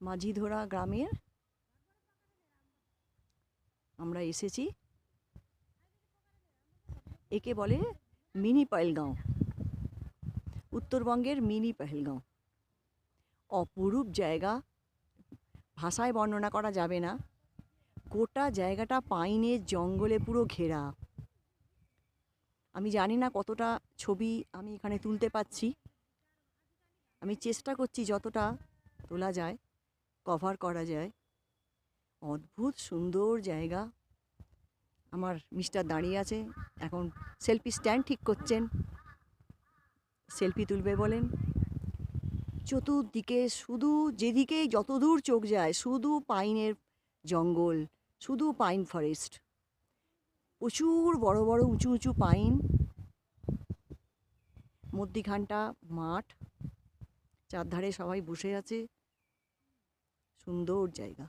মাঝিধরা গ্রামের আমরা এসেছি। একে বলে মিনি পহেলগাঁও, উত্তরবঙ্গের মিনি পহেলগাঁও। অপরূপ জায়গা, ভাষায় বর্ণনা করা যাবে না। গোটা জায়গাটা পাইনের জঙ্গলে পুরো ঘেরা। আমি জানি না কতটা ছবি আমি এখানে তুলতে পারছি। আমি চেষ্টা করছি যতটা তোলা যায়, কভার করা যায়। অদ্ভুত সুন্দর জায়গা। আমার মিস্টার দাঁড়িয়ে আছে, এখন সেলফি স্ট্যান্ড ঠিক করছেন, সেলফি তুলবে বলেন। চতুর্দিকে শুধু, যেদিকেই যতদূর চোখ যায় শুধু পাইনের জঙ্গল, শুধু পাইন ফরেস্ট। প্রচুর বড় বড় উঁচু উঁচু পাইন, মধ্যিখানটা মাঠ, চারধারে সবাই বসে আছে। সুন্দর জায়গা।